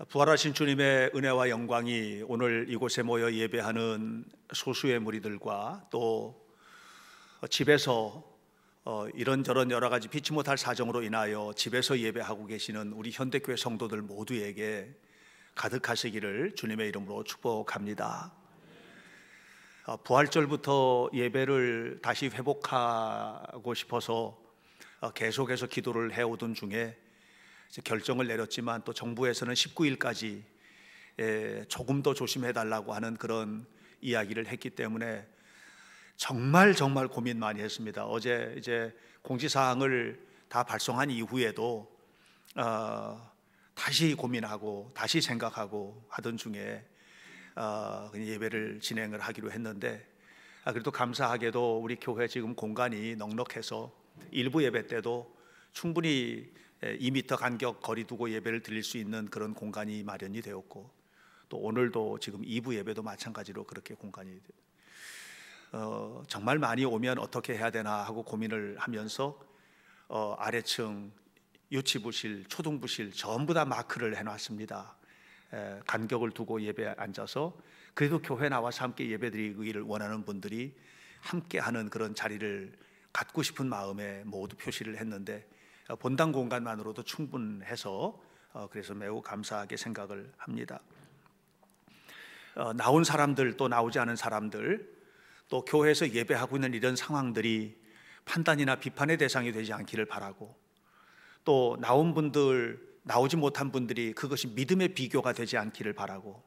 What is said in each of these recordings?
부활하신 주님의 은혜와 영광이 오늘 이곳에 모여 예배하는 소수의 무리들과 또 집에서 이런저런 여러 가지 피치 못할 사정으로 인하여 집에서 예배하고 계시는 우리 현대교회 성도들 모두에게 가득하시기를 주님의 이름으로 축복합니다. 부활절부터 예배를 다시 회복하고 싶어서 계속해서 기도를 해오던 중에 결정을 내렸지만 또 정부에서는 19일까지 조금 더 조심해달라고 하는 그런 이야기를 했기 때문에 정말 고민 많이 했습니다. 어제 이제 공지사항을 다 발송한 이후에도 다시 고민하고 다시 생각하고 하던 중에 예배를 진행을 하기로 했는데, 그래도 감사하게도 우리 교회 지금 공간이 넉넉해서 일부 예배 때도 충분히 2m 간격 거리 두고 예배를 드릴 수 있는 그런 공간이 마련이 되었고, 또 오늘도 지금 2부 예배도 마찬가지로 그렇게 공간이 정말 많이 오면 어떻게 해야 되나 하고 고민을 하면서 아래층 유치부실, 초등부실 전부 다 마크를 해놨습니다. 간격을 두고 예배에 앉아서 그래도 교회 나와서 함께 예배드리기를 원하는 분들이 함께하는 그런 자리를 갖고 싶은 마음에 모두 표시를 했는데, 본당 공간만으로도 충분해서 그래서 매우 감사하게 생각을 합니다. 나온 사람들 또 나오지 않은 사람들 또 교회에서 예배하고 있는 이런 상황들이 판단이나 비판의 대상이 되지 않기를 바라고, 또 나온 분들 나오지 못한 분들이 그것이 믿음의 비교가 되지 않기를 바라고,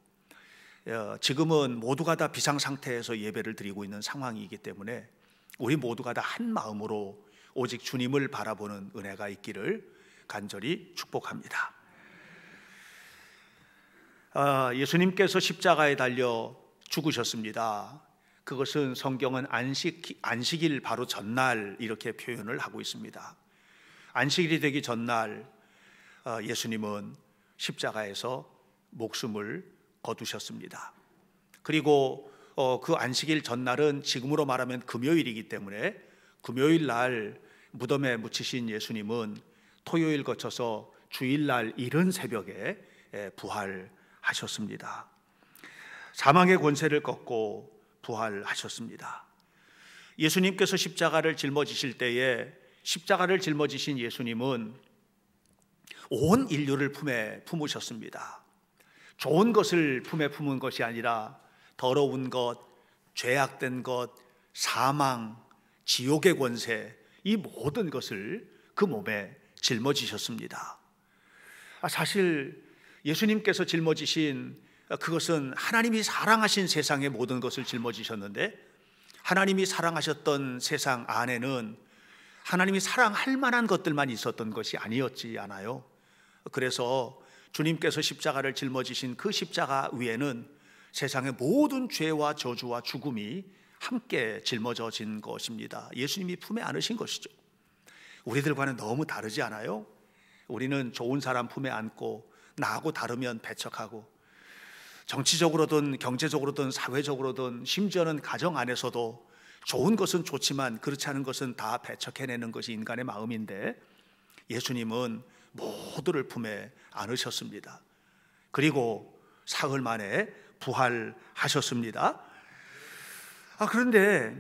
지금은 모두가 다 비상 상태에서 예배를 드리고 있는 상황이기 때문에 우리 모두가 다 한 마음으로 오직 주님을 바라보는 은혜가 있기를 간절히 축복합니다. 예수님께서 십자가에 달려 죽으셨습니다. 그것은 성경은 안식일 바로 전날 이렇게 표현을 하고 있습니다. 안식일이 되기 전날 예수님은 십자가에서 목숨을 거두셨습니다. 그리고 그 안식일 전날은 지금으로 말하면 금요일이기 때문에 금요일 날 무덤에 묻히신 예수님은 토요일 거쳐서 주일날 이른 새벽에 부활하셨습니다. 사망의 권세를 꺾고 부활하셨습니다. 예수님께서 십자가를 짊어지실 때에 십자가를 짊어지신 예수님은 온 인류를 품에 품으셨습니다. 좋은 것을 품에 품은 것이 아니라 더러운 것, 죄악된 것, 사망, 지옥의 권세, 이 모든 것을 그 몸에 짊어지셨습니다. 사실 예수님께서 짊어지신 그것은 하나님이 사랑하신 세상의 모든 것을 짊어지셨는데, 하나님이 사랑하셨던 세상 안에는 하나님이 사랑할 만한 것들만 있었던 것이 아니었지 않아요. 그래서 주님께서 십자가를 짊어지신 그 십자가 위에는 세상의 모든 죄와 저주와 죽음이 함께 짊어져진 것입니다. 예수님이 품에 안으신 것이죠. 우리들과는 너무 다르지 않아요? 우리는 좋은 사람 품에 안고 나하고 다르면 배척하고, 정치적으로든 경제적으로든 사회적으로든 심지어는 가정 안에서도 좋은 것은 좋지만 그렇지 않은 것은 다 배척해내는 것이 인간의 마음인데, 예수님은 모두를 품에 안으셨습니다. 그리고 사흘 만에 부활하셨습니다. 그런데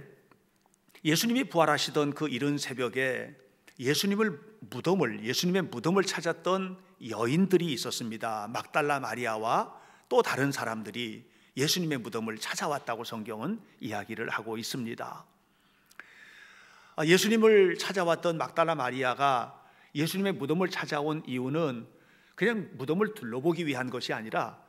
예수님이 부활하시던 그 이른 새벽에 예수님의 무덤을 찾았던 여인들이 있었습니다. 막달라 마리아와 또 다른 사람들이 예수님의 무덤을 찾아왔다고 성경은 이야기를 하고 있습니다. 예수님을 찾아왔던 막달라 마리아가 예수님의 무덤을 찾아온 이유는 그냥 무덤을 둘러보기 위한 것이 아니라,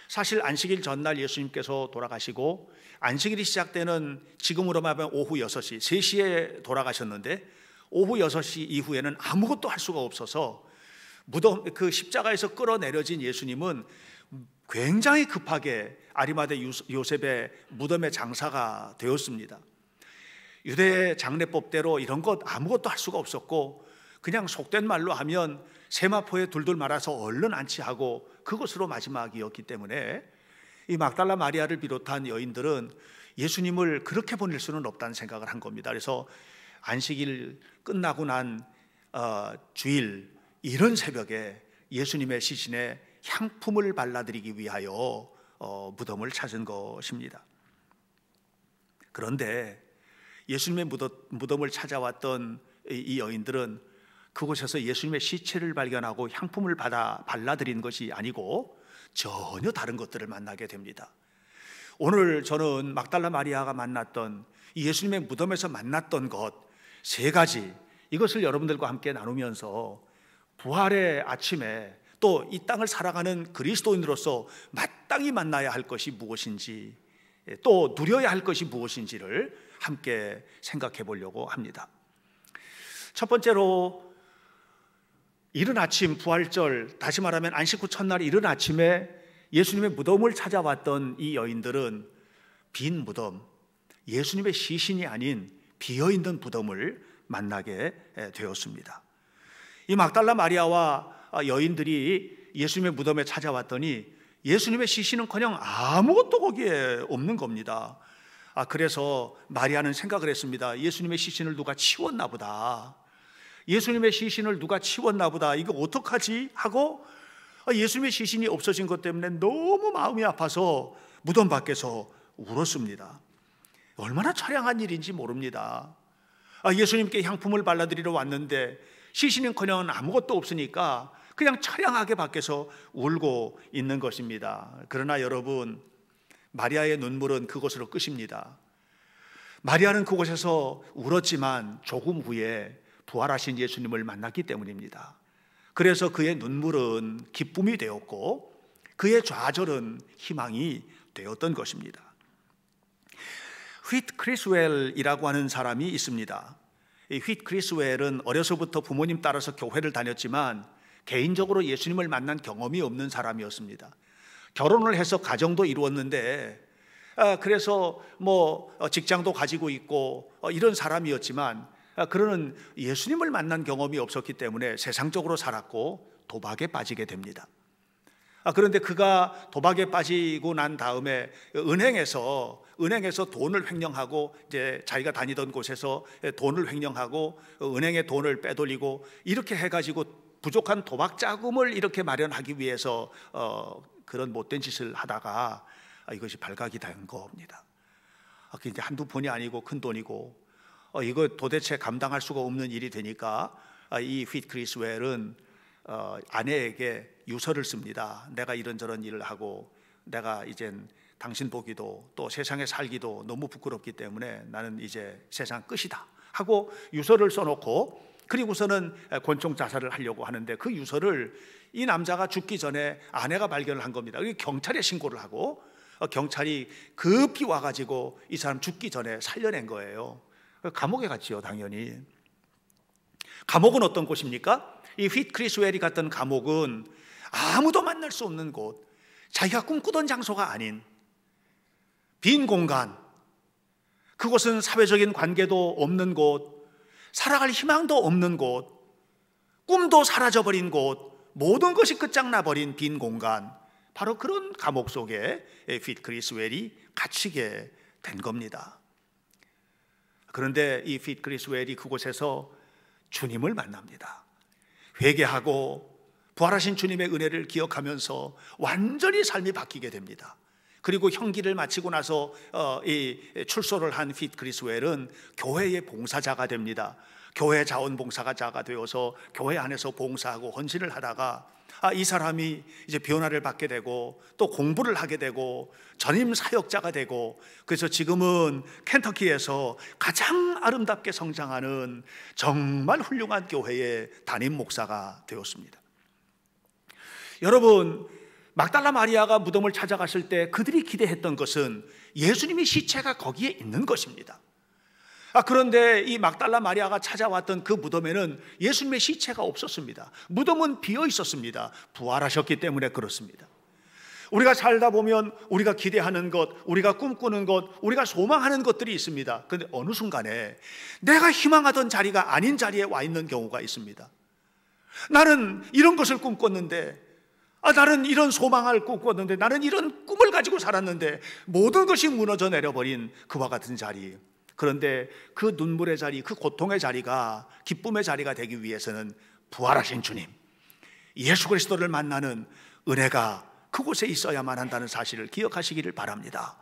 사실 안식일 전날 예수님께서 돌아가시고 안식일이 시작되는 지금으로 말하면 오후 6시, 3시에 돌아가셨는데 오후 6시 이후에는 아무것도 할 수가 없어서 무덤 그 십자가에서 끌어내려진 예수님은 굉장히 급하게 아리마대 요셉의 무덤의 장사가 되었습니다. 유대 장례법대로 이런 것 아무것도 할 수가 없었고, 그냥 속된 말로 하면 세마포에 둘둘 말아서 얼른 안치하고 그것으로 마지막이었기 때문에 이 막달라 마리아를 비롯한 여인들은 예수님을 그렇게 보낼 수는 없다는 생각을 한 겁니다. 그래서 안식일 끝나고 난 주일 이른 새벽에 예수님의 시신에 향품을 발라드리기 위하여 무덤을 찾은 것입니다. 그런데 예수님의 무덤을 찾아왔던 이 여인들은 그곳에서 예수님의 시체를 발견하고 향품을 받아 발라드린 것이 아니고 전혀 다른 것들을 만나게 됩니다. 오늘 저는 막달라 마리아가 만났던 이 예수님의 무덤에서 만났던 것 세 가지, 이것을 여러분들과 함께 나누면서 부활의 아침에 또 이 땅을 살아가는 그리스도인으로서 마땅히 만나야 할 것이 무엇인지, 또 누려야 할 것이 무엇인지를 함께 생각해 보려고 합니다. 첫 번째로, 이른 아침 부활절, 다시 말하면 안식 후 첫날 이른 아침에 예수님의 무덤을 찾아왔던 이 여인들은 빈 무덤, 예수님의 시신이 아닌 비어있는 무덤을 만나게 되었습니다. 이 막달라 마리아와 여인들이 예수님의 무덤에 찾아왔더니 예수님의 시신은커녕 아무것도 거기에 없는 겁니다. 그래서 마리아는 생각을 했습니다. 예수님의 시신을 누가 치웠나 보다. 예수님의 시신을 누가 치웠나 보다. 이거 어떡하지? 하고 예수님의 시신이 없어진 것 때문에 너무 마음이 아파서 무덤 밖에서 울었습니다. 얼마나 처량한 일인지 모릅니다. 예수님께 향품을 발라드리러 왔는데 시신은커녕 아무것도 없으니까 그냥 처량하게 밖에서 울고 있는 것입니다. 그러나 여러분, 마리아의 눈물은 그곳으로 끝입니다. 마리아는 그곳에서 울었지만 조금 후에 부활하신 예수님을 만났기 때문입니다. 그래서 그의 눈물은 기쁨이 되었고 그의 좌절은 희망이 되었던 것입니다. 휘트 크리스웰이라고 하는 사람이 있습니다. 이 휘트 크리스웰은 어려서부터 부모님 따라서 교회를 다녔지만 개인적으로 예수님을 만난 경험이 없는 사람이었습니다. 결혼을 해서 가정도 이루었는데 그래서 직장도 가지고 있고 이런 사람이었지만 그러는 예수님을 만난 경험이 없었기 때문에 세상적으로 살았고 도박에 빠지게 됩니다. 그런데 그가 도박에 빠지고 난 다음에 은행에서 돈을 횡령하고, 이제 자기가 다니던 곳에서 돈을 횡령하고 은행에 돈을 빼돌리고 이렇게 해가지고 부족한 도박 자금을 이렇게 마련하기 위해서 그런 못된 짓을 하다가 이것이 발각이 된 겁니다. 그게 이제 한두 푼이 아니고 큰 돈이고 이거 도대체 감당할 수가 없는 일이 되니까 이 휘트 크리스웰은 아내에게 유서를 씁니다. 내가 이런저런 일을 하고 내가 이젠 당신 보기도 또 세상에 살기도 너무 부끄럽기 때문에 나는 이제 세상 끝이다 하고 유서를 써놓고, 그리고서는 권총 자살을 하려고 하는데 그 유서를 이 남자가 죽기 전에 아내가 발견을 한 겁니다. 경찰에 신고를 하고 경찰이 급히 와가지고 이 사람 죽기 전에 살려낸 거예요. 감옥에 갔지요, 당연히. 감옥은 어떤 곳입니까? 이 휘트 크리스웰이 갔던 감옥은 아무도 만날 수 없는 곳, 자기가 꿈꾸던 장소가 아닌 빈 공간, 그곳은 사회적인 관계도 없는 곳, 살아갈 희망도 없는 곳, 꿈도 사라져버린 곳, 모든 것이 끝장나버린 빈 공간, 바로 그런 감옥 속에 휘트 크리스웰이 갇히게 된 겁니다. 그런데 이 휘트 크리스웰이 그곳에서 주님을 만납니다. 회개하고 부활하신 주님의 은혜를 기억하면서 완전히 삶이 바뀌게 됩니다. 그리고 형기를 마치고 나서 이 출소를 한 휘트 크리스웰은 교회의 봉사자가 됩니다. 교회 자원봉사자가 되어서 교회 안에서 봉사하고 헌신을 하다가 이 사람이 이제 변화를 받게 되고 또 공부를 하게 되고 전임 사역자가 되고, 그래서 지금은 켄터키에서 가장 아름답게 성장하는 정말 훌륭한 교회의 담임 목사가 되었습니다. 여러분, 막달라 마리아가 무덤을 찾아갔을 때 그들이 기대했던 것은 예수님의 시체가 거기에 있는 것입니다. 그런데 이 막달라 마리아가 찾아왔던 그 무덤에는 예수님의 시체가 없었습니다. 무덤은 비어 있었습니다. 부활하셨기 때문에 그렇습니다. 우리가 살다 보면 우리가 기대하는 것, 우리가 꿈꾸는 것, 우리가 소망하는 것들이 있습니다. 그런데 어느 순간에 내가 희망하던 자리가 아닌 자리에 와 있는 경우가 있습니다. 나는 이런 것을 꿈꿨는데, 나는 이런 소망을 꿈꿨는데, 나는 이런 꿈을 가지고 살았는데 모든 것이 무너져 내려버린 그와 같은 자리. 그런데 그 눈물의 자리, 그 고통의 자리가 기쁨의 자리가 되기 위해서는 부활하신 주님, 예수 그리스도를 만나는 은혜가 그곳에 있어야만 한다는 사실을 기억하시기를 바랍니다.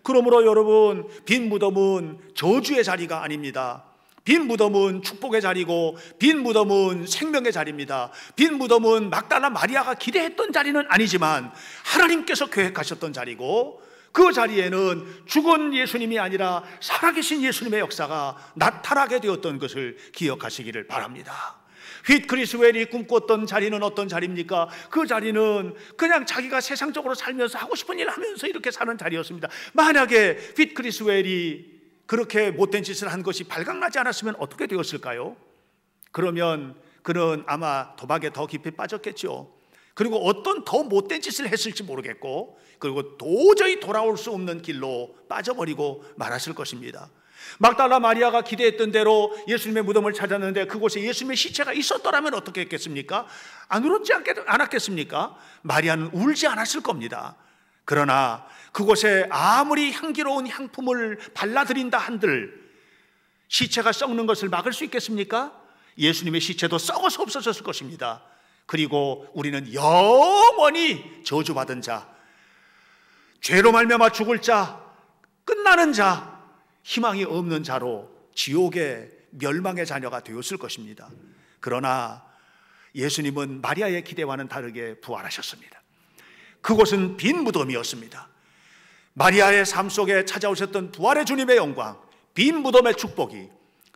그러므로 여러분, 빈 무덤은 저주의 자리가 아닙니다. 빈 무덤은 축복의 자리고 빈 무덤은 생명의 자리입니다. 빈 무덤은 막달라 마리아가 기대했던 자리는 아니지만 하나님께서 계획하셨던 자리고, 그 자리에는 죽은 예수님이 아니라 살아계신 예수님의 역사가 나타나게 되었던 것을 기억하시기를 바랍니다. 휘트 크리스웰이 꿈꿨던 자리는 어떤 자리입니까? 그 자리는 그냥 자기가 세상적으로 살면서 하고 싶은 일 하면서 이렇게 사는 자리였습니다. 만약에 휘트 크리스웰이 그렇게 못된 짓을 한 것이 발각나지 않았으면 어떻게 되었을까요? 그러면 그는 아마 도박에 더 깊이 빠졌겠죠. 그리고 어떤 더 못된 짓을 했을지 모르겠고, 그리고 도저히 돌아올 수 없는 길로 빠져버리고 말았을 것입니다. 막달라 마리아가 기대했던 대로 예수님의 무덤을 찾았는데 그곳에 예수님의 시체가 있었더라면 어떻게 했겠습니까? 안 울었지 않았겠습니까? 마리아는 울지 않았을 겁니다. 그러나 그곳에 아무리 향기로운 향품을 발라드린다 한들 시체가 썩는 것을 막을 수 있겠습니까? 예수님의 시체도 썩어서 없어졌을 것입니다. 그리고 우리는 영원히 저주받은 자, 죄로 말미암아 죽을 자, 끝나는 자, 희망이 없는 자로 지옥의 멸망의 자녀가 되었을 것입니다. 그러나 예수님은 마리아의 기대와는 다르게 부활하셨습니다. 그곳은 빈 무덤이었습니다. 마리아의 삶 속에 찾아오셨던 부활의 주님의 영광, 빈 무덤의 축복이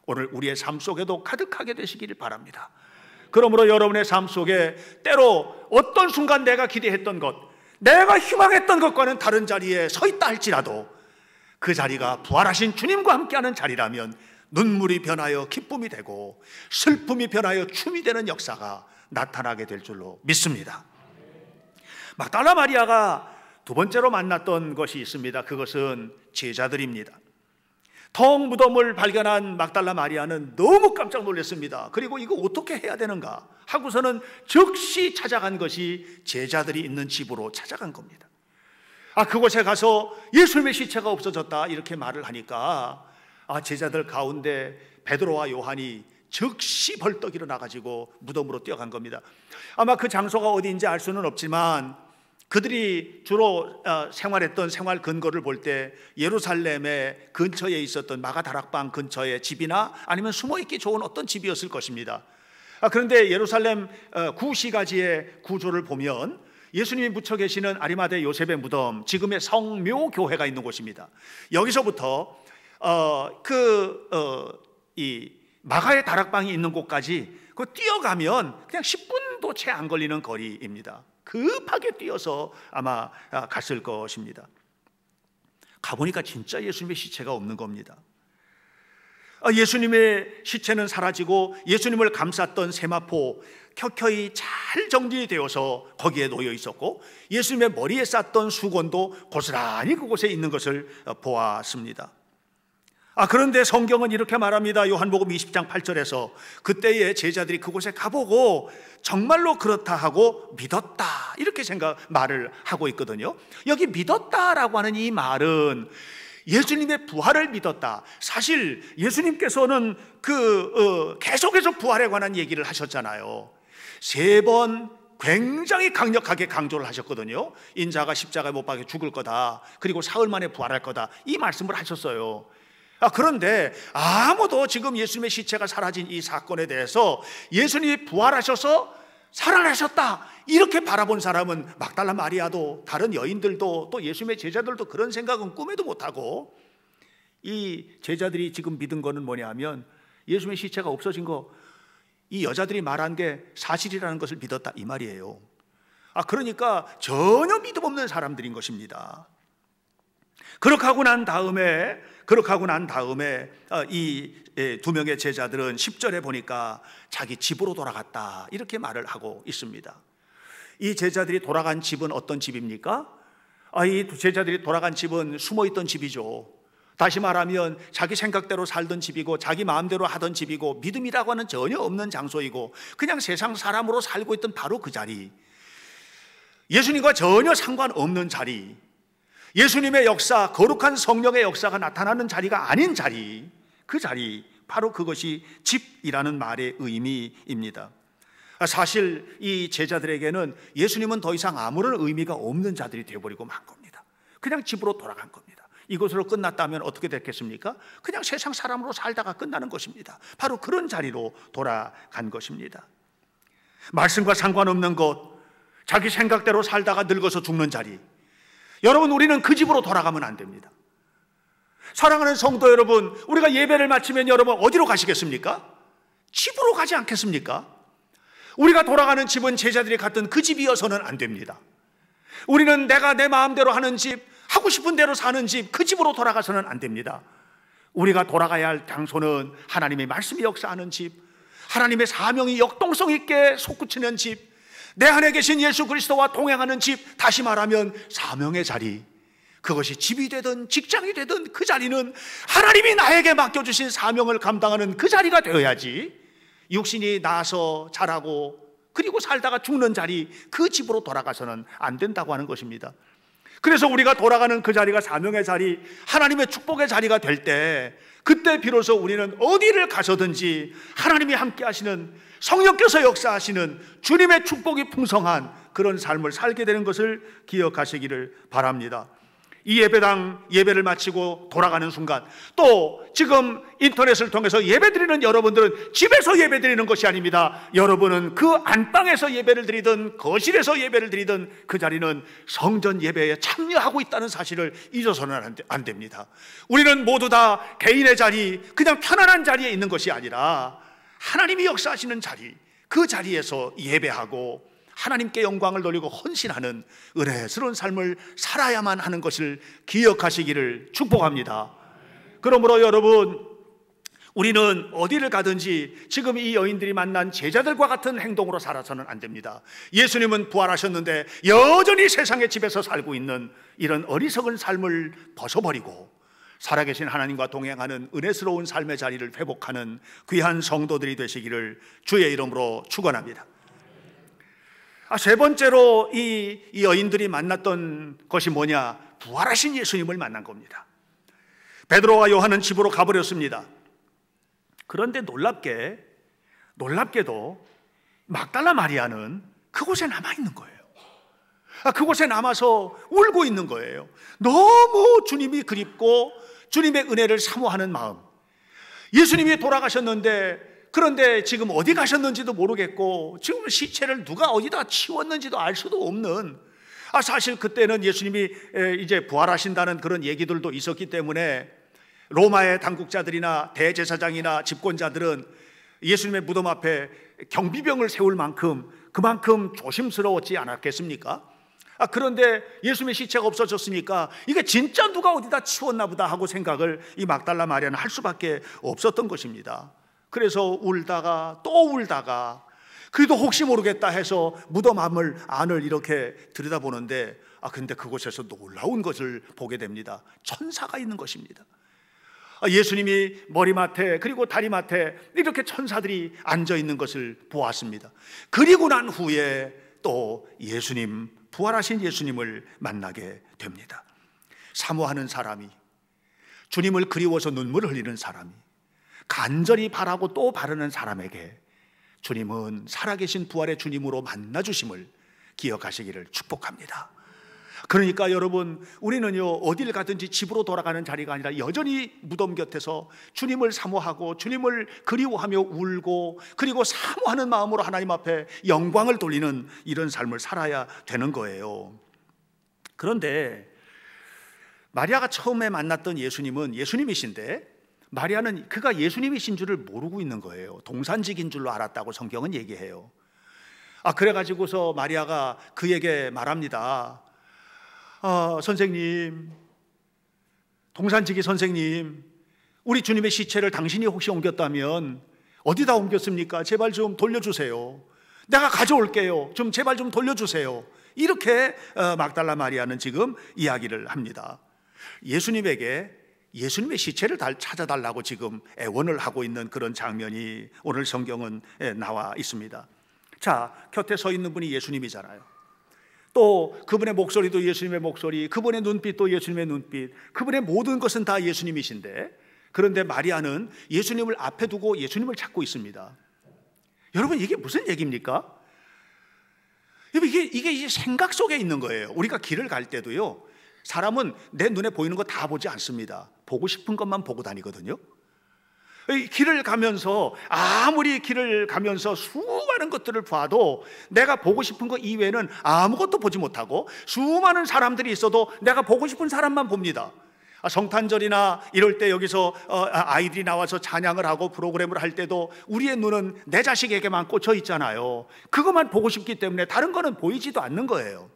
오늘 우리의 삶 속에도 가득하게 되시기를 바랍니다. 그러므로 여러분의 삶 속에 때로 어떤 순간 내가 기대했던 것, 내가 희망했던 것과는 다른 자리에 서 있다 할지라도 그 자리가 부활하신 주님과 함께하는 자리라면 눈물이 변하여 기쁨이 되고 슬픔이 변하여 춤이 되는 역사가 나타나게 될 줄로 믿습니다. 막달라 마리아가 두 번째로 만났던 것이 있습니다. 그것은 제자들입니다. 텅 무덤을 발견한 막달라 마리아는 너무 깜짝 놀랐습니다. 그리고 이거 어떻게 해야 되는가 하고서는 즉시 찾아간 것이 제자들이 있는 집으로 찾아간 겁니다. 그곳에 가서 예수님의 시체가 없어졌다 이렇게 말을 하니까 제자들 가운데 베드로와 요한이 즉시 벌떡 일어나가지고 무덤으로 뛰어간 겁니다. 아마 그 장소가 어디인지 알 수는 없지만 그들이 주로 생활했던 생활 근거를 볼 때 예루살렘의 근처에 있었던 마가다락방 근처의 집이나 아니면 숨어있기 좋은 어떤 집이었을 것입니다. 그런데 예루살렘 구시가지의 구조를 보면 예수님이 묻혀 계시는 아리마대 요셉의 무덤, 지금의 성묘교회가 있는 곳입니다. 여기서부터 이 마가의 다락방이 있는 곳까지 뛰어가면 그냥 10분도 채 안 걸리는 거리입니다. 급하게 뛰어서 아마 갔을 것입니다. 가보니까 진짜 예수님의 시체가 없는 겁니다. 예수님의 시체는 사라지고 예수님을 감쌌던 세마포 켜켜이 잘 정리되어서 거기에 놓여 있었고 예수님의 머리에 쌌던 수건도 고스란히 그곳에 있는 것을 보았습니다. 그런데 성경은 이렇게 말합니다. 요한복음 20장 8절에서 그때의 제자들이 그곳에 가보고 정말로 그렇다 하고 믿었다 이렇게 말을 하고 있거든요. 여기 믿었다라고 하는 이 말은 예수님의 부활을 믿었다. 사실 예수님께서는 계속해서 부활에 관한 얘기를 하셨잖아요. 3번 굉장히 강력하게 강조를 하셨거든요. 인자가 십자가에 못 박혀 죽을 거다. 그리고 사흘 만에 부활할 거다. 이 말씀을 하셨어요. 그런데 아무도 지금 예수님의 시체가 사라진 이 사건에 대해서 예수님이 부활하셔서 살아나셨다 이렇게 바라본 사람은 막달라 마리아도 다른 여인들도 또 예수님의 제자들도 그런 생각은 꿈에도 못하고, 이 제자들이 지금 믿은 거는 뭐냐 하면 예수님의 시체가 없어진 거 이 여자들이 말한 게 사실이라는 것을 믿었다 이 말이에요. 그러니까 전혀 믿음 없는 사람들인 것입니다. 그렇게 하고 난 다음에 이 2명의 제자들은 10절에 보니까 자기 집으로 돌아갔다 이렇게 말을 하고 있습니다. 이 제자들이 돌아간 집은 어떤 집입니까? 이 제자들이 돌아간 집은 숨어있던 집이죠. 다시 말하면 자기 생각대로 살던 집이고 자기 마음대로 하던 집이고 믿음이라고 하는 전혀 없는 장소이고 그냥 세상 사람으로 살고 있던 바로 그 자리, 예수님과 전혀 상관없는 자리, 예수님의 역사, 거룩한 성령의 역사가 나타나는 자리가 아닌 자리, 그 자리, 바로 그것이 집이라는 말의 의미입니다. 사실 이 제자들에게는 예수님은 더 이상 아무런 의미가 없는 자들이 되어버리고 만 겁니다. 그냥 집으로 돌아간 겁니다. 이것으로 끝났다면 어떻게 됐겠습니까? 그냥 세상 사람으로 살다가 끝나는 것입니다. 바로 그런 자리로 돌아간 것입니다. 말씀과 상관없는 것, 자기 생각대로 살다가 늙어서 죽는 자리, 여러분, 우리는 그 집으로 돌아가면 안 됩니다. 사랑하는 성도 여러분, 우리가 예배를 마치면 여러분 어디로 가시겠습니까? 집으로 가지 않겠습니까? 우리가 돌아가는 집은 제자들이 갔던 그 집이어서는 안 됩니다. 우리는 내가 내 마음대로 하는 집, 하고 싶은 대로 사는 집, 그 집으로 돌아가서는 안 됩니다. 우리가 돌아가야 할 장소는 하나님의 말씀이 역사하는 집, 하나님의 사명이 역동성 있게 솟구치는 집, 내 안에 계신 예수 그리스도와 동행하는 집, 다시 말하면 사명의 자리, 그것이 집이 되든 직장이 되든 그 자리는 하나님이 나에게 맡겨주신 사명을 감당하는 그 자리가 되어야지, 육신이 나서 자라고 그리고 살다가 죽는 자리, 그 집으로 돌아가서는 안 된다고 하는 것입니다. 그래서 우리가 돌아가는 그 자리가 사명의 자리, 하나님의 축복의 자리가 될 때, 그때 비로소 우리는 어디를 가서든지 하나님이 함께 하시는, 성령께서 역사하시는 주님의 축복이 풍성한 그런 삶을 살게 되는 것을 기억하시기를 바랍니다. 이 예배당 예배를 마치고 돌아가는 순간, 또 지금 인터넷을 통해서 예배드리는 여러분들은 집에서 예배드리는 것이 아닙니다. 여러분은 그 안방에서 예배를 드리든 거실에서 예배를 드리든 그 자리는 성전 예배에 참여하고 있다는 사실을 잊어서는 안 됩니다. 우리는 모두 다 개인의 자리, 그냥 편안한 자리에 있는 것이 아니라 하나님이 역사하시는 자리, 그 자리에서 예배하고 하나님께 영광을 돌리고 헌신하는 은혜스러운 삶을 살아야만 하는 것을 기억하시기를 축복합니다. 그러므로 여러분, 우리는 어디를 가든지 지금 이 여인들이 만난 제자들과 같은 행동으로 살아서는 안 됩니다. 예수님은 부활하셨는데 여전히 세상의 집에서 살고 있는 이런 어리석은 삶을 벗어버리고 살아계신 하나님과 동행하는 은혜스러운 삶의 자리를 회복하는 귀한 성도들이 되시기를 주의 이름으로 축원합니다. 세 번째로 이 여인들이 만났던 것이 뭐냐? 부활하신 예수님을 만난 겁니다. 베드로와 요한은 집으로 가버렸습니다. 그런데 놀랍게도 막달라 마리아는 그곳에 남아있는 거예요. 그곳에 남아서 울고 있는 거예요. 너무 주님이 그립고 주님의 은혜를 사모하는 마음. 예수님이 돌아가셨는데, 그런데 지금 어디 가셨는지도 모르겠고, 지금 시체를 누가 어디다 치웠는지도 알 수도 없는, 사실 그때는 예수님이 이제 부활하신다는 그런 얘기들도 있었기 때문에 로마의 당국자들이나 대제사장이나 집권자들은 예수님의 무덤 앞에 경비병을 세울 만큼 그만큼 조심스러웠지 않았겠습니까? 그런데 예수님의 시체가 없어졌으니까 이게 진짜 누가 어디다 치웠나 보다 하고 생각을 이 막달라 마리아는 할 수밖에 없었던 것입니다. 그래서 울다가 또 울다가, 그래도 혹시 모르겠다 해서 무덤 안을 이렇게 들여다보는데, 근데 그곳에서 놀라운 것을 보게 됩니다. 천사가 있는 것입니다. 예수님이 머리맡에 그리고 다리맡에 이렇게 천사들이 앉아 있는 것을 보았습니다. 그리고 난 후에 또 예수님, 부활하신 예수님을 만나게 됩니다. 사모하는 사람이, 주님을 그리워서 눈물을 흘리는 사람이, 간절히 바라고 또 바르는 사람에게 주님은 살아계신 부활의 주님으로 만나주심을 기억하시기를 축복합니다. 그러니까 여러분, 우리는요, 어딜 가든지 집으로 돌아가는 자리가 아니라 여전히 무덤 곁에서 주님을 사모하고 주님을 그리워하며 울고, 그리고 사모하는 마음으로 하나님 앞에 영광을 돌리는 이런 삶을 살아야 되는 거예요. 그런데 마리아가 처음에 만났던 예수님은 예수님이신데, 마리아는 그가 예수님이신 줄을 모르고 있는 거예요. 동산직인 줄로 알았다고 성경은 얘기해요. 그래가지고서 마리아가 그에게 말합니다. 선생님, 동산지기 선생님, 우리 주님의 시체를 당신이 혹시 옮겼다면 어디다 옮겼습니까? 제발 좀 돌려주세요. 내가 가져올게요. 좀 제발 좀 돌려주세요. 이렇게 막달라 마리아는 지금 이야기를 합니다. 예수님에게 예수님의 시체를 찾아달라고 지금 애원을 하고 있는 그런 장면이 오늘 성경은 나와 있습니다. 자, 곁에 서 있는 분이 예수님이잖아요. 또 그분의 목소리도 예수님의 목소리, 그분의 눈빛도 예수님의 눈빛, 그분의 모든 것은 다 예수님이신데, 그런데 마리아는 예수님을 앞에 두고 예수님을 찾고 있습니다. 여러분, 이게 무슨 얘기입니까? 이게 생각 속에 있는 거예요. 우리가 길을 갈 때도요, 사람은 내 눈에 보이는 거 다 보지 않습니다. 보고 싶은 것만 보고 다니거든요. 길을 가면서, 아무리 길을 가면서 수많은 것들을 봐도 내가 보고 싶은 것 이외에는 아무것도 보지 못하고, 수많은 사람들이 있어도 내가 보고 싶은 사람만 봅니다. 성탄절이나 이럴 때 여기서 아이들이 나와서 찬양을 하고 프로그램을 할 때도 우리의 눈은 내 자식에게만 꽂혀 있잖아요. 그것만 보고 싶기 때문에 다른 거는 보이지도 않는 거예요.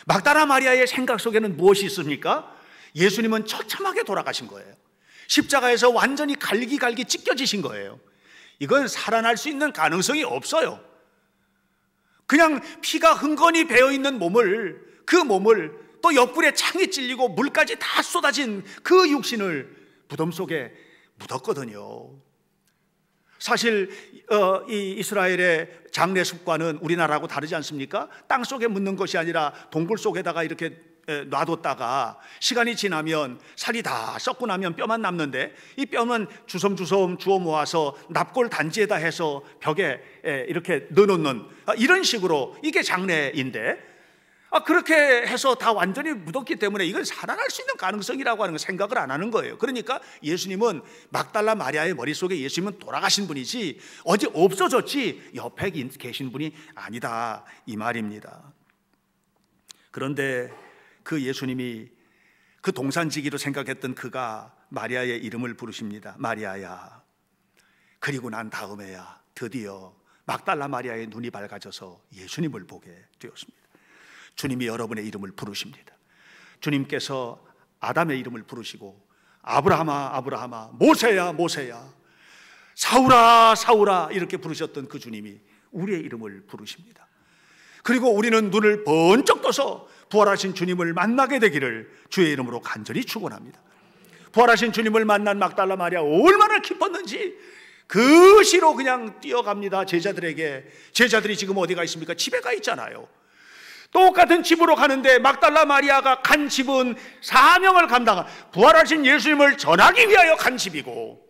막달라 마리아의 생각 속에는 무엇이 있습니까? 예수님은 처참하게 돌아가신 거예요. 십자가에서 완전히 갈기갈기 찢겨지신 거예요. 이건 살아날 수 있는 가능성이 없어요. 그냥 피가 흥건히 배어있는 몸을, 그 몸을 또 옆구리에 창이 찔리고 물까지 다 쏟아진 그 육신을 무덤 속에 묻었거든요. 사실 이 이스라엘의 장례 습관은 우리나라하고 다르지 않습니까? 땅 속에 묻는 것이 아니라 동굴 속에다가 이렇게 놔뒀다가 시간이 지나면 살이 다 썩고 나면 뼈만 남는데, 이 뼈는 주섬주섬 주워 모아서 납골 단지에다 해서 벽에 이렇게 넣어놓는, 이런 식으로 이게 장례인데, 그렇게 해서 다 완전히 묻었기 때문에 이건 살아날 수 있는 가능성이라고 하는 걸 생각을 안 하는 거예요. 그러니까 예수님은, 막달라 마리아의 머릿속에 예수님은 돌아가신 분이지 어디 없어졌지 옆에 계신 분이 아니다, 이 말입니다. 그런데 그 예수님이 그 동산지기로 생각했던 그가 마리아의 이름을 부르십니다. 마리아야. 그리고 난 다음에야 드디어 막달라 마리아의 눈이 밝아져서 예수님을 보게 되었습니다. 주님이 여러분의 이름을 부르십니다. 주님께서 아담의 이름을 부르시고 아브라함아 아브라함아, 모세야 모세야, 사울아 사울아 이렇게 부르셨던 그 주님이 우리의 이름을 부르십니다. 그리고 우리는 눈을 번쩍 떠서 부활하신 주님을 만나게 되기를 주의 이름으로 간절히 축원합니다. 부활하신 주님을 만난 막달라 마리아 얼마나 기뻤는지 그 시로 그냥 뛰어갑니다. 제자들이 지금 어디가 있습니까? 집에 가 있잖아요. 똑같은 집으로 가는데 막달라 마리아가 간 집은 사명을 감당한, 부활하신 예수님을 전하기 위하여 간 집이고,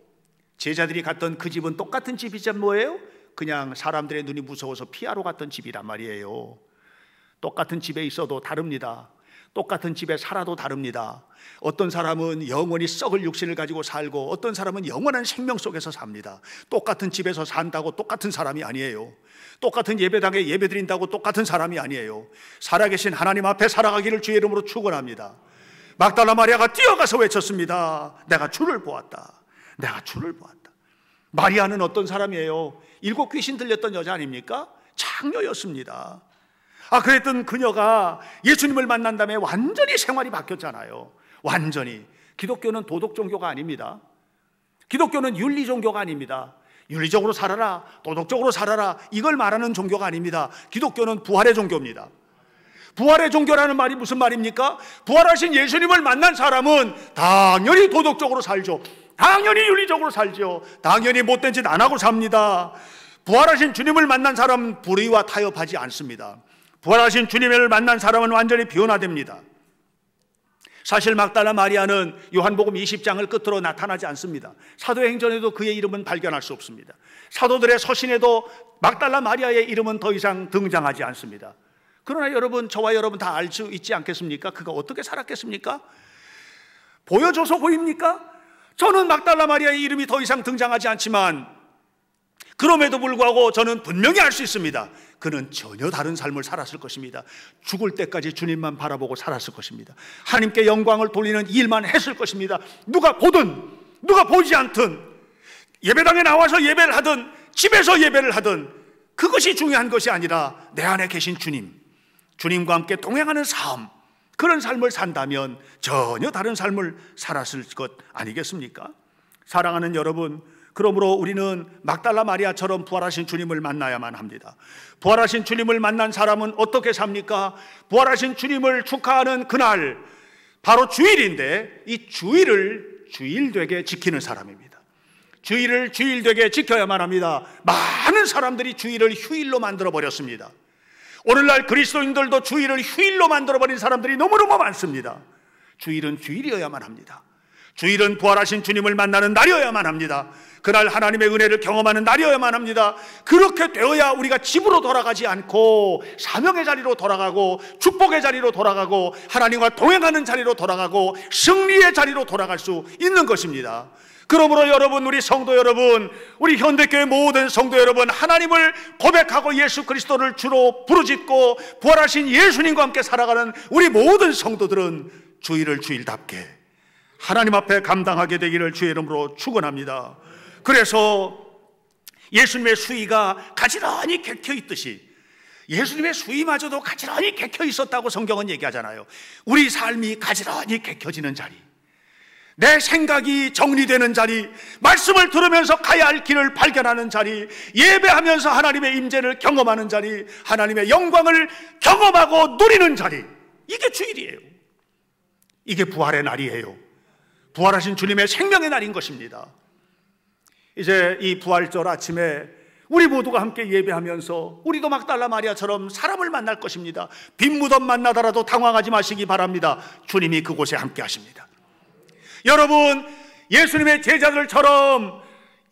제자들이 갔던 그 집은 똑같은 집이자 뭐예요? 그냥 사람들의 눈이 무서워서 피하러 갔던 집이란 말이에요. 똑같은 집에 있어도 다릅니다. 똑같은 집에 살아도 다릅니다. 어떤 사람은 영원히 썩을 육신을 가지고 살고, 어떤 사람은 영원한 생명 속에서 삽니다. 똑같은 집에서 산다고 똑같은 사람이 아니에요. 똑같은 예배당에 예배드린다고 똑같은 사람이 아니에요. 살아계신 하나님 앞에 살아가기를 주의 이름으로 축원합니다. 막달라 마리아가 뛰어가서 외쳤습니다. 내가 주를 보았다. 내가 주를 보았다. 마리아는 어떤 사람이에요? 7 귀신 들렸던 여자 아닙니까? 창녀였습니다. 그랬던 그녀가 예수님을 만난 다음에 완전히 생활이 바뀌었잖아요. 완전히. 기독교는 도덕 종교가 아닙니다. 기독교는 윤리 종교가 아닙니다. 윤리적으로 살아라, 도덕적으로 살아라, 이걸 말하는 종교가 아닙니다. 기독교는 부활의 종교입니다. 부활의 종교라는 말이 무슨 말입니까? 부활하신 예수님을 만난 사람은 당연히 도덕적으로 살죠. 당연히 윤리적으로 살죠. 당연히 못된 짓 안 하고 삽니다. 부활하신 주님을 만난 사람은 불의와 타협하지 않습니다. 부활하신 주님을 만난 사람은 완전히 변화됩니다. 사실 막달라 마리아는 요한복음 20장을 끝으로 나타나지 않습니다. 사도행전에도 그의 이름은 발견할 수 없습니다. 사도들의 서신에도 막달라 마리아의 이름은 더 이상 등장하지 않습니다. 그러나 여러분, 저와 여러분 다 알 수 있지 않겠습니까? 그가 어떻게 살았겠습니까? 보여줘서 보입니까? 저는 막달라 마리아의 이름이 더 이상 등장하지 않지만, 그럼에도 불구하고 저는 분명히 알 수 있습니다. 그는 전혀 다른 삶을 살았을 것입니다. 죽을 때까지 주님만 바라보고 살았을 것입니다. 하나님께 영광을 돌리는 일만 했을 것입니다. 누가 보든 누가 보지 않든, 예배당에 나와서 예배를 하든 집에서 예배를 하든, 그것이 중요한 것이 아니라 내 안에 계신 주님과 함께 동행하는 삶, 그런 삶을 산다면 전혀 다른 삶을 살았을 것 아니겠습니까? 사랑하는 여러분, 그러므로 우리는 막달라 마리아처럼 부활하신 주님을 만나야만 합니다. 부활하신 주님을 만난 사람은 어떻게 삽니까? 부활하신 주님을 축하하는 그날, 바로 주일인데, 이 주일을 주일되게 지키는 사람입니다. 주일을 주일되게 지켜야만 합니다. 많은 사람들이 주일을 휴일로 만들어버렸습니다. 오늘날 그리스도인들도 주일을 휴일로 만들어버린 사람들이 너무너무 많습니다. 주일은 주일이어야만 합니다. 주일은 부활하신 주님을 만나는 날이어야만 합니다. 그날 하나님의 은혜를 경험하는 날이어야만 합니다. 그렇게 되어야 우리가 집으로 돌아가지 않고 사명의 자리로 돌아가고 축복의 자리로 돌아가고 하나님과 동행하는 자리로 돌아가고 승리의 자리로 돌아갈 수 있는 것입니다. 그러므로 여러분, 우리 성도 여러분, 우리 현대교회 모든 성도 여러분, 하나님을 고백하고 예수 그리스도를 주로 부르짖고 부활하신 예수님과 함께 살아가는 우리 모든 성도들은 주일을 주일답게 하나님 앞에 감당하게 되기를 주의 이름으로 축원합니다. 그래서 예수님의 수위가 가지런히 객혀 있듯이 예수님의 수위마저도 가지런히 객혀 있었다고 성경은 얘기하잖아요. 우리 삶이 가지런히 객혀지는 자리, 내 생각이 정리되는 자리, 말씀을 들으면서 가야 할 길을 발견하는 자리, 예배하면서 하나님의 임재를 경험하는 자리, 하나님의 영광을 경험하고 누리는 자리, 이게 주일이에요. 이게 부활의 날이에요. 부활하신 주님의 생명의 날인 것입니다. 이제 이 부활절 아침에 우리 모두가 함께 예배하면서 우리도 막달라 마리아처럼 사람을 만날 것입니다. 빈 무덤 만나더라도 당황하지 마시기 바랍니다. 주님이 그곳에 함께 하십니다. 여러분, 예수님의 제자들처럼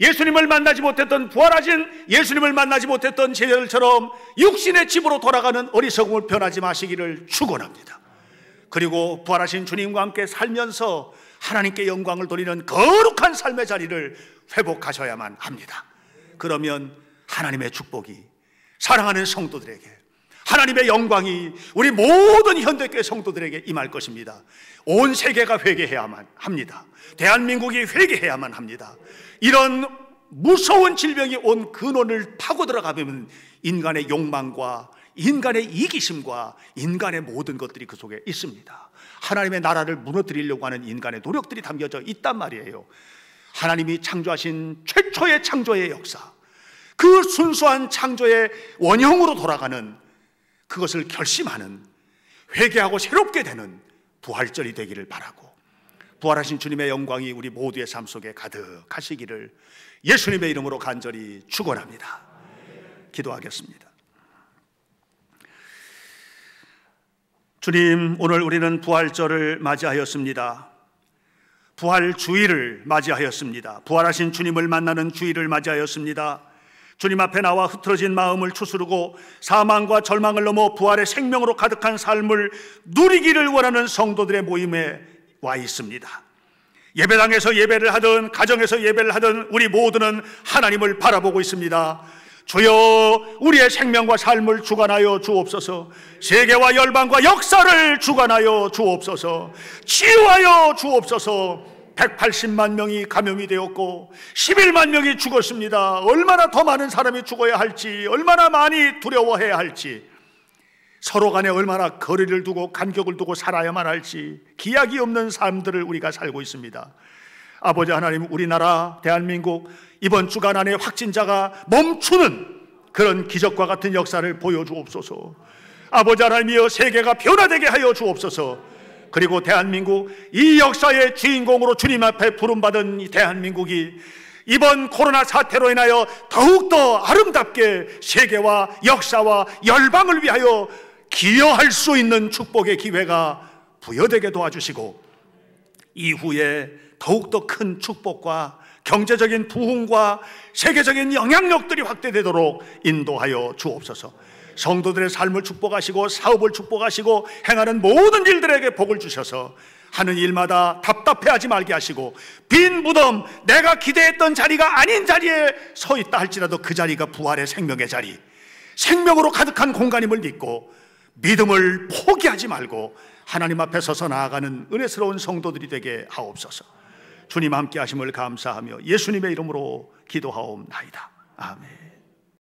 예수님을 만나지 못했던, 부활하신 예수님을 만나지 못했던 제자들처럼 육신의 집으로 돌아가는 어리석음을 변하지 마시기를 축원합니다. 그리고 부활하신 주님과 함께 살면서 하나님께 영광을 돌리는 거룩한 삶의 자리를 회복하셔야만 합니다. 그러면 하나님의 축복이 사랑하는 성도들에게, 하나님의 영광이 우리 모든 현대교회 성도들에게 임할 것입니다. 온 세계가 회개해야만 합니다. 대한민국이 회개해야만 합니다. 이런 무서운 질병이 온 근원을 파고 들어가면 인간의 욕망과 인간의 이기심과 인간의 모든 것들이 그 속에 있습니다. 하나님의 나라를 무너뜨리려고 하는 인간의 노력들이 담겨져 있단 말이에요. 하나님이 창조하신 최초의 창조의 역사, 그 순수한 창조의 원형으로 돌아가는 그것을 결심하는, 회개하고 새롭게 되는 부활절이 되기를 바라고, 부활하신 주님의 영광이 우리 모두의 삶 속에 가득하시기를 예수님의 이름으로 간절히 축원합니다. 기도하겠습니다. 주님, 오늘 우리는 부활절을 맞이하였습니다. 부활 주일을 맞이하였습니다. 부활하신 주님을 만나는 주일을 맞이하였습니다. 주님 앞에 나와 흐트러진 마음을 추스르고 사망과 절망을 넘어 부활의 생명으로 가득한 삶을 누리기를 원하는 성도들의 모임에 와 있습니다. 예배당에서 예배를 하든 가정에서 예배를 하든 우리 모두는 하나님을 바라보고 있습니다. 주여, 우리의 생명과 삶을 주관하여 주옵소서. 세계와 열방과 역사를 주관하여 주옵소서. 치유하여 주옵소서. 180만 명이 감염이 되었고 11만 명이 죽었습니다. 얼마나 더 많은 사람이 죽어야 할지, 얼마나 많이 두려워해야 할지, 서로 간에 얼마나 거리를 두고 간격을 두고 살아야만 할지 기약이 없는 삶들을 우리가 살고 있습니다. 아버지 하나님, 우리나라 대한민국 이번 주간 안에 확진자가 멈추는 그런 기적과 같은 역사를 보여주옵소서. 아버지 하나님이여, 세계가 변화되게 하여 주옵소서. 그리고 대한민국, 이 역사의 주인공으로 주님 앞에 부름받은 이 대한민국이 이번 코로나 사태로 인하여 더욱더 아름답게 세계와 역사와 열방을 위하여 기여할 수 있는 축복의 기회가 부여되게 도와주시고, 이후에 더욱더 큰 축복과 경제적인 부흥과 세계적인 영향력들이 확대되도록 인도하여 주옵소서. 성도들의 삶을 축복하시고 사업을 축복하시고 행하는 모든 일들에게 복을 주셔서 하는 일마다 답답해하지 말게 하시고, 빈 무덤, 내가 기대했던 자리가 아닌 자리에 서 있다 할지라도 그 자리가 부활의 생명의 자리, 생명으로 가득한 공간임을 믿고 믿음을 포기하지 말고 하나님 앞에 서서 나아가는 은혜스러운 성도들이 되게 하옵소서. 주님 함께 하심을 감사하며 예수님의 이름으로 기도하옵나이다. 아멘.